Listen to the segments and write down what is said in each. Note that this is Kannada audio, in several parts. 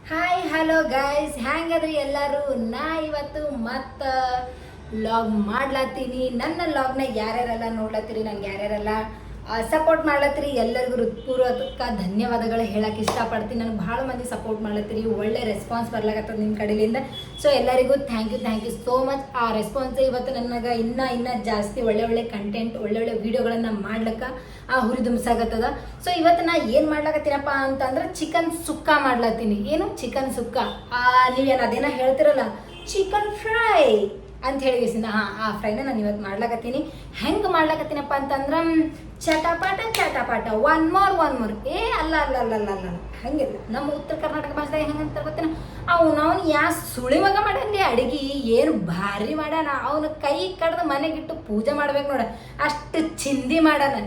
ಹಾಯ್ ಹಲೋ ಗೈಸ್, ಹೆಂಗದ್ರಿ ಎಲ್ಲರೂ? ನಾ ಇವತ್ತು ಮತ್ತೆ ಲಾಗ್ ಮಾಡ್ಲತ್ತೀನಿ. ನನ್ನ ಲಾಗ್ನ ಯಾರ್ಯಾರೆಲ್ಲ ನೋಡ್ಲತ್ತೀರಿ, ನಂಗೆ ಯಾರ್ಯಾರೆಲ್ಲ ಸಪೋರ್ಟ್ ಮಾಡ್ಲತ್ತೀರಿ ಎಲ್ಲರಿಗೂ ಹೃತ್ಪೂರ್ವಕ ಧನ್ಯವಾದಗಳು ಹೇಳಕ್ಕೆ ಇಷ್ಟಪಡ್ತೀನಿ. ನನಗೆ ಭಾಳ ಮಂದಿ ಸಪೋರ್ಟ್ ಮಾಡ್ಲತ್ತೀರಿ, ಒಳ್ಳೆ ರೆಸ್ಪಾನ್ಸ್ ಬರ್ಲಾಗತ್ತದ ನಿಮ್ಮ ಕಡೆಯಿಂದ. ಸೊ ಎಲ್ಲರಿಗೂ ಥ್ಯಾಂಕ್ ಯು ಸೋ ಮಚ್. ಆ ರೆಸ್ಪಾನ್ಸ್ ಇವತ್ತು ನನಗೆ ಇನ್ನೂ ಜಾಸ್ತಿ ಒಳ್ಳೆ ಕಂಟೆಂಟ್, ಒಳ್ಳೆ ವೀಡಿಯೋಗಳನ್ನು ಮಾಡ್ಲಿಕ್ಕೆ ಹುರಿದುಂಬಿಸಾಗತ್ತದ. ಸೊ ಇವತ್ತು ನಾ ಏನು ಮಾಡ್ಲಾಕತ್ತೀನಪ್ಪ ಅಂತಂದ್ರೆ ಚಿಕನ್ ಸುಕ್ಕ ಮಾಡ್ಲತ್ತೀನಿ. ಏನು ಚಿಕನ್ ಸುಕ್ಕ? ನೀವೇನು ಅದೇನೋ ಹೇಳ್ತಿರಲ್ಲ ಚಿಕನ್ ಫ್ರೈ ಅಂತ ಹೇಳಿ ಆ ಫ್ರೈನ ನಾನು ಇವತ್ತು ಮಾಡ್ಲಾಕತ್ತೀನಿ. ಹೆಂಗೆ ಮಾಡ್ಲಾಕತ್ತೀನಪ್ಪ ಅಂತಂದ್ರೆ ಚಟಪಟ ಒನ್ ಮೋರ್ ಅಲ್ಲ ಹಂಗಿಲ್ಲ. ನಮ್ಮ ಉತ್ತರ ಕರ್ನಾಟಕ ಭಾಷೆದಾಗ ಹೆಂಗಂತ ಗೊತ್ತೇನ, ಅವನು ಸುಳಿ ಮಗ ಮಾಡಲಿ ಅಡಿಗೆ ಏನು ಭಾರಿ ಮಾಡ್ಯಾನ, ಅವನು ಕೈ ಕಡ್ದು ಮನೆಗಿಟ್ಟು ಪೂಜೆ ಮಾಡ್ಬೇಕು ನೋಡ, ಅಷ್ಟು ಚಿಂದಿ ಮಾಡ್ಯಾನ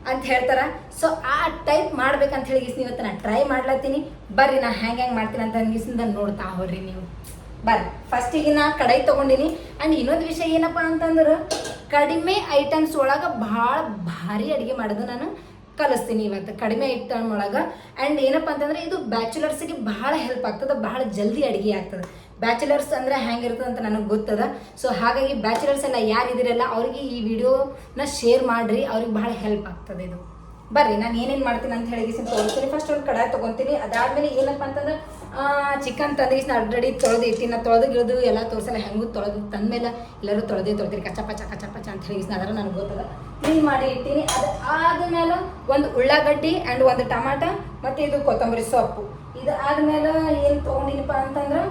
ಅಂತ ಹೇಳ್ತಾರ. ಸೊ ಆ ಟೈಪ್ ಮಾಡ್ಬೇಕಂತ ಹೇಳಿ ಇವತ್ತು ನಾನು ಟ್ರೈ ಮಾಡ್ಲತ್ತೀನಿ. ಬರ್ರಿ ನಾ ಹೆಂಗೆ ಮಾಡ್ತೀನಿ ಅಂತ ಅಂದಿಸಿಂದ ನೋಡ್ತಾ ಹೋಗ್ರಿ ನೀವು. ಬರ್ರಿ, ಫಸ್ಟಿಗೆ ನಾ ಕಡಾಯಿ ತೊಗೊಂಡಿನಿ. ಆ್ಯಂಡ್ ಇನ್ನೊಂದು ವಿಷಯ ಏನಪ್ಪ ಅಂತಂದ್ರೆ, ಕಡಿಮೆ ಐಟಮ್ಸ್ ಒಳಗೆ ಭಾಳ ಭಾರಿ ಅಡುಗೆ ಮಾಡೋದು ನಾನು ಕಲಿಸ್ತೀನಿ ಇವತ್ತು, ಕಡಿಮೆ ಐಟಮ್ ಒಳಗೆ. ಆ್ಯಂಡ್ ಏನಪ್ಪ ಅಂತಂದ್ರೆ ಇದು ಬ್ಯಾಚುಲರ್ಸಿಗೆ ಭಾಳ ಹೆಲ್ಪ್ ಆಗ್ತದೆ, ಭಾಳ ಜಲ್ದಿ ಅಡುಗೆ ಆಗ್ತದೆ. ಬ್ಯಾಚುಲರ್ಸ್ ಅಂದರೆ ಹೆಂಗಿರ್ತದೆ ಅಂತ ನನಗೆ ಗೊತ್ತದ. ಸೊ ಹಾಗಾಗಿ ಬ್ಯಾಚುಲರ್ಸ್ ಎಲ್ಲ ಯಾರಿದ್ದೀರಲ್ಲ ಅವ್ರಿಗೆ ಈ ವಿಡಿಯೋನ ಶೇರ್ ಮಾಡಿರಿ, ಅವ್ರಿಗೆ ಭಾಳ ಹೆಲ್ಪ್ ಆಗ್ತದೆ ಇದು. ಬರ್ರಿ ನಾನು ಏನೇನು ಮಾಡ್ತೀನಿ ಅಂತ ಹೇಳಿ ತೋರಿಸ್ತೀನಿ. ಫಸ್ಟ್ ಒಂದು ಕಡಾಯಿ ತೊಗೊತೀನಿ. ಅದಾದಮೇಲೆ ಏನಪ್ಪ ಅಂತಂದ್ರೆ ಚಿಕನ್ ತಂದಿಗಿಸ್ ಆಲ್ರೆಡಿ ತೊಳೆದು ಇಟ್ಟಿನ, ತೊಳೆದು ಎಲ್ಲ ತೋರಿಸಲ್ಲ, ಹೆಂಗೂ ತೊಳೆದು ತಂದಮೇಲೆ ಎಲ್ಲರೂ ತೊಳೆದಿರಿ ಕಚ್ಚಪಚ್ಚ ಅಂತ ಹೇಳಿ ಅದರ ನನಗೆ ಗೊತ್ತದ. ಕ್ಲೀನ್ ಮಾಡಿ ಇಟ್ಟಿನಿ. ಅದು ಆದಮೇಲೆ ಒಂದು ಉಳ್ಳಾಗಡ್ಡಿ ಆ್ಯಂಡ್ ಒಂದು ಟಮಾಟ ಮತ್ತು ಇದು ಕೊತ್ತಂಬರಿ ಸೊಪ್ಪು. ಇದು ಆದಮೇಲೆ ಏನು ತೊಗೊಂಡಿನಪ್ಪ ಅಂತಂದ್ರೆ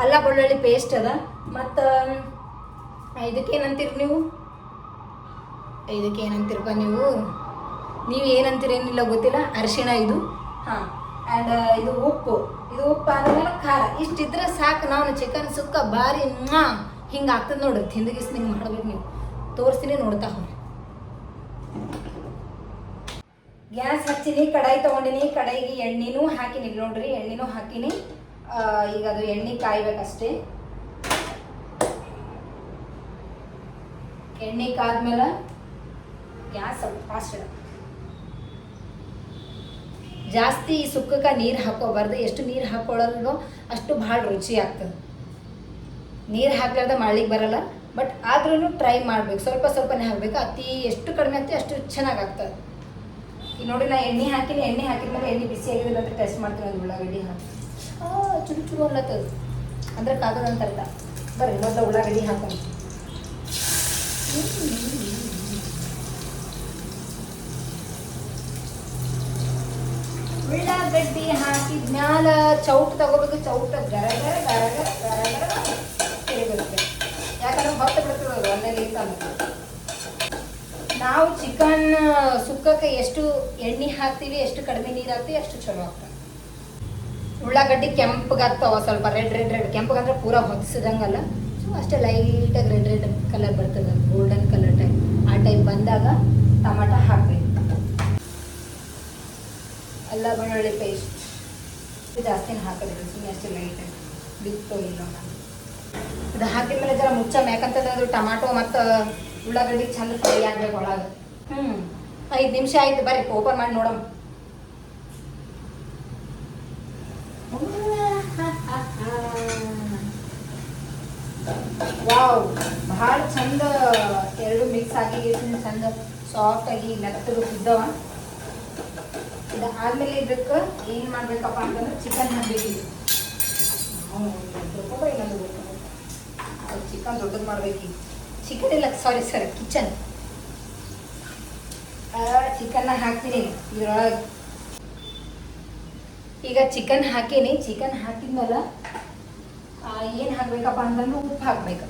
ಅಲ್ಲ ಬೆಳ್ಳುಳ್ಳಿ ಪೇಸ್ಟ್ ಅದ. ಮತ್ತು ಇದಕ್ಕೇನಂತೀರಿ ನೀವು ಏನಂತೀರಿ ಏನಿಲ್ಲ ಗೊತ್ತಿಲ್ಲ. ಅರಿಶಿಣ ಇದು, ಹಾಂ. ಆ್ಯಂಡ್ ಇದು ಉಪ್ಪು ಆದಮೇಲೆ ಖಾರ. ಇಷ್ಟಿದ್ರೆ ಸಾಕು. ನಾವು ಚಿಕನ್ ಸುಕ್ಕ ಭಾರಿ ಹಿಂಗೆ ಆಗ್ತದೆ ನೋಡ್ರಿ. ತಿಂದಗಿಸ್ ಹಿಂಗೆ ಮಾಡ್ಬೇಕು. ನೀವು ತೋರಿಸ್ತೀನಿ, ನೋಡ್ತಾ ಹೋಗಿ. ಗ್ಯಾಸ್ ಹಚ್ಚಿನಿ, ಕಡಾಯಿ ತೊಗೊಂಡಿನಿ. ಕಡಾಯಿಗೆ ಎಣ್ಣೆನೂ ಹಾಕಿನಿ ನೋಡ್ರಿ, ಎಣ್ಣೆನೂ ಹಾಕಿನಿ. ಈಗ ಅದು ಎಣ್ಣೆ ಕಾಯ್ಬೇಕಷ್ಟೇ. ಎಣ್ಣೆ ಕಾದ್ಮೇಲೆ ಗ್ಯಾಸ್ ಸ್ವಲ್ಪ ಫಾಸ್ಟ್ ಇಡ. ಜಾಸ್ತಿ ಈ ಸುಕ್ಕಕ್ಕೆ ನೀರು ಹಾಕೋಬಾರ್ದು. ಎಷ್ಟು ನೀರು ಹಾಕೊಳ್ಳಲ್ವೋ ಅಷ್ಟು ಭಾಳ ರುಚಿ ಆಗ್ತದೆ. ನೀರು ಹಾಕ್ಲಾರ್ದ ಮಾಡ್ಲಿಕ್ಕೆ ಬರಲ್ಲ. ಬಟ್ ಆದ್ರೂ ಟ್ರೈ ಮಾಡ್ಬೇಕು, ಸ್ವಲ್ಪನೇ ಹಾಕಬೇಕು. ಎಷ್ಟು ಕಡಿಮೆ ಆಗ್ತದೆ ಅಷ್ಟು ಚೆನ್ನಾಗಾಗ್ತದೆ. ಈಗ ನೋಡಿ ನಾ ಎಣ್ಣೆ ಹಾಕಿನಿ. ಎಣ್ಣೆ ಹಾಕಿದ್ಮೇಲೆ ಎಣ್ಣೆ ಬಿಸಿ ಆಗಿದಿಲ್ಲ ಅಂತ ಟೆಸ್ಟ್ ಮಾಡ್ತೀನಿ. ಒಂದು ಉಳ್ಳಾಗಡ್ಡಿ ಹಾಕಿ ಚುರು ಅಲ್ಲತ್ತದು ಅಂದ್ರೆ ಕಾಗದಂತ ಅರ್ಥ. ಬರ್ರಿ ಮೊದಲು ಉಳ್ಳಾಗಡ್ಡಿ ಹಾಕೊಂಡು ಉಳ್ಳಾಗಡ್ಡಿ ಹಾಕಿದ್ಮ್ಯಾಲ ಚೌಟ್ ತಗೋಬೇಕು. ಚೌಟ ಗರ ತಿರುಗುತ್ತೆ, ಯಾಕಂದ್ರೆ ಹೊತ್ತು ಬಿಡ್ತದೆ ಒಂದೇ ಅಂತ. ನಾವು ಚಿಕನ್ ಸುಕ್ಕಕ್ಕೆ ಎಷ್ಟು ಎಣ್ಣೆ ಹಾಕ್ತೀವಿ, ಎಷ್ಟು ಕಡಿಮೆ ನೀರು ಹಾಕ್ತೀವಿ ಅಷ್ಟು ಚಲೋ ಆಗ್ತದೆ. ಉಳ್ಳಾಗಡ್ಡಿ ಕೆಂಪಗಾಗ್ತಾವ, ಸ್ವಲ್ಪ ರೆಡ್ ಕೆಂಪಗಂದ್ರೆ ಪೂರಾ ಹೊತ್ತಿಸಿದಂಗಲ್ಲ. ಸೊ ಅಷ್ಟೇ ಲೈಟಾಗಿ ರೆಡ್ ಕಲರ್ ಬರ್ತದೆ, ಗೋಲ್ಡನ್ ಕಲರ್ ಟೈಪ್. ಆ ಟೈಪ್ ಬಂದಾಗ ಟಮಾಟ ಹಾಕಬೇಕು. ಅಲ್ಲ ಬೆಳ್ಳುಳ್ಳಿ ಪೇಸ್ಟ್ ಜಾಸ್ತಿನ ಹಾಕೋದಿಲ್ಲ, ಸುಮ್ಮನೆ ಅಷ್ಟೇ ಲೈಟಾಗಿ ಬಿತ್ತು ಇಲ್ಲ. ಇದು ಹಾಕಿದ್ಮೇಲೆ ಜರ ಮುಚ್ಚಮ್ಮ, ಯಾಕಂತಂದ್ರೆ ಅದು ಟಮಾಟೊ ಮತ್ತು ಉಳ್ಳಾಗಡ್ಡಿ ಚಂದ ಫ್ರೈ ಆಗ್ಬೇಕು ಒಳಗೆ. 5 ನಿಮಿಷ ಆಯ್ತು. ಬರ್ರಿ ಓಪನ್ ಮಾಡಿ ನೋಡಮ್ಮ. ವಾವ್, ಭಾಳ ಚಂದ ಎರಡು ಮಿಕ್ಸ್ ಆಗಿ ಚಂದ ಸಾಫ್ಟಾಗಿ ಮೆತ್ತಗೆ ಇದ್ದವ. ಇದು ಆದಮೇಲೆ ಇದಕ್ಕೆ ಏನು ಮಾಡಬೇಕಪ್ಪ ಅಂತಂದ್ರೆ ಚಿಕನ್ ಹಾಕಬೇಕಿದೆ. ಚಿಕನ್ ದೊಡ್ಡದು ಮಾಡ್ಬೇಕೀಗ. ಚಿಕನ್ ಇಲ್ಲ, ಸಾರಿ ಕಿಚನ್. ಚಿಕನ್ನ ಹಾಕ್ತೀನಿ ಇದ್ರೊಳಗೆ. ಈಗ ಚಿಕನ್ ಹಾಕೀನಿ. ಚಿಕನ್ ಹಾಕಿದ್ಮೇಲೆ ಏನು ಹಾಕ್ಬೇಕಪ್ಪ ಅಂತಂದ್ರೆ ಉಪ್ಪು ಹಾಕ್ಬೇಕು.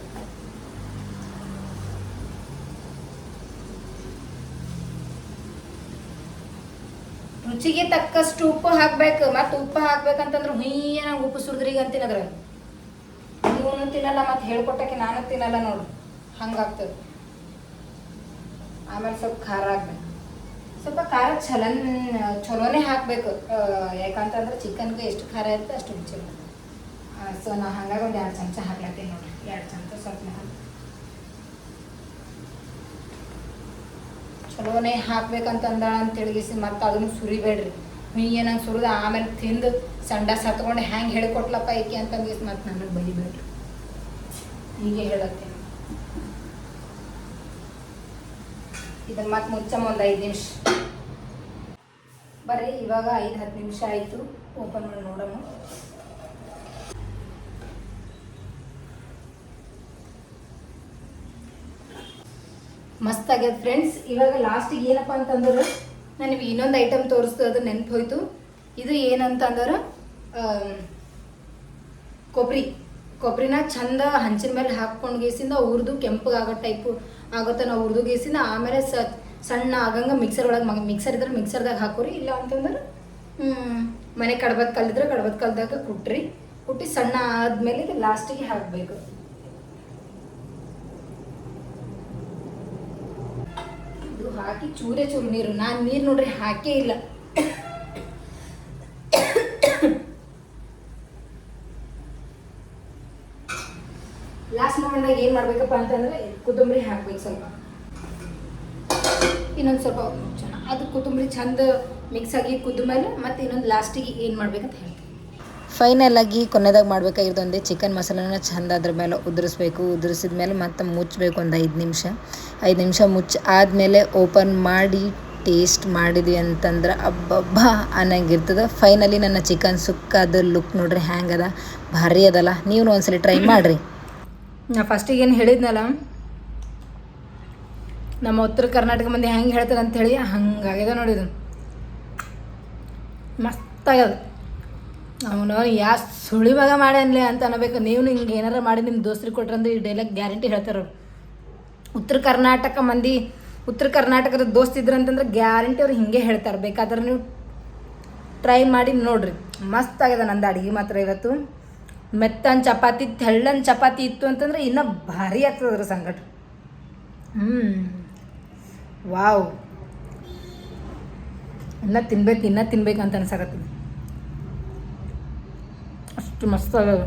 ರುಚಿಗೆ ತಕ್ಕಷ್ಟು ಉಪ್ಪು ಹಾಕ್ಬೇಕು. ಮತ್ತು ಉಪ್ಪು ಹಾಕ್ಬೇಕಂತಂದ್ರೆ ಹುಯ್ಯನ ಉಪ್ಪು ಸುರಿದ್ರಿಗೆ ಅಂತೀನಿ. ಅದ್ರ ಇವನು ತಿನ್ನಲ್ಲ, ಮತ್ತು ಹೇಳ್ಕೊಟ್ಟಕ್ಕೆ ನಾನು ತಿನ್ನಲ್ಲ ನೋಡು, ಹಂಗಾಗ್ತದೆ. ಆಮೇಲೆ ಸ್ವಲ್ಪ ಖಾರ ಹಾಕ್ಬೇಕು. ಸ್ವಲ್ಪ ಖಾರ ಚಲೋನೇ ಹಾಕಬೇಕು, ಯಾಕಂತಂದ್ರೆ ಚಿಕನ್ಗೆ ಎಷ್ಟು ಖಾರ ಇರುತ್ತೆ ಅಷ್ಟು ರುಚಿ. ಸೊ ನಾ ಹಂಗಾಗಿ ಒಂದು 2 ಚಮಚ ಹಾಕ್ಲತ್ತೀನಿ ನೋಡ್ರಿ. 2 ಚಮಚ ಸ್ವಲ್ಪ ಹಾಕಿ ಚಲೋನೇ ಹಾಕ್ಬೇಕಂತ ಅಂದಾಳ ಅಂತ ತಿಳಿಗಿಸಿ. ಮತ್ತು ಅದನ್ನು ಸುರಿಬೇಡ್ರಿ, ಹುಯ್ಯನಂಗೆ ಸುರಿದು ಆಮೇಲೆ ತಿಂದು ಸಂಡಾಸ್ ಹತ್ಕೊಂಡು ಹ್ಯಾಂಗೆ ಹೇಳಿಕೊಟ್ಲಪ್ಪ ಏಕೆ ಅಂತಂದು ಮತ್ತು ನನಗೆ ಬೈಬೇಡ್ರಿ, ಹೀಗೆ ಹೇಳತ್ತೀನಿ. ಇದನ್ನು ಮತ್ತೆ ಮುಚ್ಚಮ್ಮ ಒಂದು 5 ನಿಮಿಷ. ಬರ್ರಿ ಇವಾಗ 5-10 ನಿಮಿಷ ಆಯಿತು, ಓಪನ್ ಮಾಡಿ ನೋಡೋಣ. ಮಸ್ತ್ ಆಗ್ಯದ ಫ್ರೆಂಡ್ಸ್. ಇವಾಗ ಲಾಸ್ಟಿಗೆ ಏನಪ್ಪ ಅಂತಂದ್ರೆ ನಾನು ನಿಮಗೆ ಇನ್ನೊಂದು ಐಟಮ್ ತೋರಿಸ್ತು, ಅದು ನೆನಪು ಹೋಯ್ತು. ಇದು ಏನಂತಂದ್ರೆ ಕೊಬ್ಬರಿನ ಚಂದ ಹಂಚಿನ ಮೇಲೆ ಹಾಕ್ಕೊಂಡು ಗೇಸಿಂದ ಹುರಿದು ಕೆಂಪಗಾಗೋ ಟೈಪು ಆಗುತ್ತೆ. ನಾವು ಹುರಿದು ಗೇಸಿಂದ ಆಮೇಲೆ ಸಣ್ಣ ಆಗಂಗೆ ಮಿಕ್ಸರ್ ಒಳಗೆ ಮಿಕ್ಸರ್ ಇದ್ರೆ ಮಿಕ್ಸರ್ದಾಗ ಹಾಕೋರಿ, ಇಲ್ಲ ಅಂತಂದ್ರೆ ಮನೆ ಕಡ್ಬದ ಕಲ್ಲಿದ್ರೆ ಕಡ್ಬದ ಕಲ್ದಾಗ ಕುಟ್ಟಿ ಸಣ್ಣ ಆದಮೇಲೆ ಇದು ಲಾಸ್ಟಿಗೆ ಹಾಕಬೇಕು. ಇದು ಹಾಕಿ ಚೂರೇ ಚೂರು ನೀರು, ನಾನು ನೀರು ನೋಡ್ರಿ ಹಾಕೇ ಇಲ್ಲ. ಲಾಸ್ಟ್ ಮೊಮೆಂಟ್ದಾಗ ಏನು ಮಾಡ್ಬೇಕಪ್ಪ ಅಂತಂದ್ರೆ ಕೊತ್ತಂಬರಿ ಹಾಕ್ಬೇಕು ಸ್ವಲ್ಪ, ಇನ್ನೊಂದು ಸ್ವಲ್ಪ ಅದು ಕೊತ್ತಂಬರಿ ಚಂದ ಮಿಕ್ಸ್ ಆಗಿ ಕುದ್ದ ಮೇಲೆ ಮತ್ತೆ ಇನ್ನೊಂದು ಲಾಸ್ಟಿಗೆ ಏನು ಮಾಡ್ಬೇಕಂತ ಹೇಳ್ತೀನಿ. ಫೈನಲ್ ಆಗಿ ಕೊನೆದಾಗ ಮಾಡಬೇಕಾಗಿರೋದು ಒಂದೇ ಚಿಕನ್ ಮಸಾಲನ ಚಂದ ಅದ್ರ ಮೇಲೆ ಉದುರಿಸಿದ ಮೇಲೆ ಮತ್ತೆ ಮುಚ್ಚಬೇಕು ಒಂದು 5 ನಿಮಿಷ ಮುಚ್ಚಿ ಆದಮೇಲೆ ಓಪನ್ ಮಾಡಿ ಟೇಸ್ಟ್ ಮಾಡಿದ್ವಿ ಅಂತಂದ್ರೆ ಅಬ್ಬಬ್ಬ ಅನ್ನಂಗಿರ್ತದೆ. ಫೈನಲಿ ನನ್ನ ಚಿಕನ್ ಸುಕ್ಕದ ಲುಕ್ ನೋಡ್ರಿ ಹ್ಯಾಂಗದ, ಭಾರಿ ಅದಲ್ಲ. ನೀವು ಒಂದ್ಸಲಿ ಟ್ರೈ ಮಾಡಿರಿ. ನಾ ಫಸ್ಟಿಗೆ ಏನು ಹೇಳಿದ್ನಲ್ಲ, ನಮ್ಮ ಉತ್ತರ ಕರ್ನಾಟಕ ಮಂದಿ ಹೆಂಗೆ ಹೇಳ್ತಾರೆ ಅಂಥೇಳಿ ಹಂಗಾಗ್ಯದ ನೋಡಿದು, ಮಸ್ತಾಗ್ಯದ. ಅವನು ಸುಳಿ ಮಗ ಮಾಡಿ ಅನ್ಲಿ ಅಂತ ಅನ್ನಬೇಕು. ನೀವು ಹಿಂಗೆ ಏನಾರ ಮಾಡಿ ನಿಮ್ಮ ದೋಸ್ತ್ರಿಗೆ ಕೊಟ್ರಂದ್ರೆ ಈ ಡೈಲಾಗ್ ಗ್ಯಾರಂಟಿ ಹೇಳ್ತಾರೆ ಅವ್ರು. ಉತ್ತರ ಕರ್ನಾಟಕದ ದೋಸ್ತ್ ಇದ್ರಂತಂದ್ರೆ ಗ್ಯಾರಂಟಿ ಅವ್ರು ಹಿಂಗೆ ಹೇಳ್ತಾರೆ. ಬೇಕಾದ್ರೆ ನೀವು ಟ್ರೈ ಮಾಡಿ ನೋಡಿರಿ, ಮಸ್ತ್ ಆಗ್ಯದ ನಂದು ಅಡುಗೆ ಮಾತ್ರ ಇವತ್ತು. ಮೆತ್ತನ ಚಪಾತಿ ತೆಳ್ಳನ ಚಪಾತಿ ಇತ್ತು ಅಂತಂದ್ರೆ ಇನ್ನೂ ಭಾರಿ ಆಗ್ತದೆ ಅದ್ರ ಸಂಗಟ. ವಾವ್, ಇನ್ನೂ ತಿನ್ಬೇಕು ಅಂತ ಅನ್ಸಕತ್ತದ, ಅಷ್ಟು ಮಸ್ತ್ ಆಗ್ಯದ.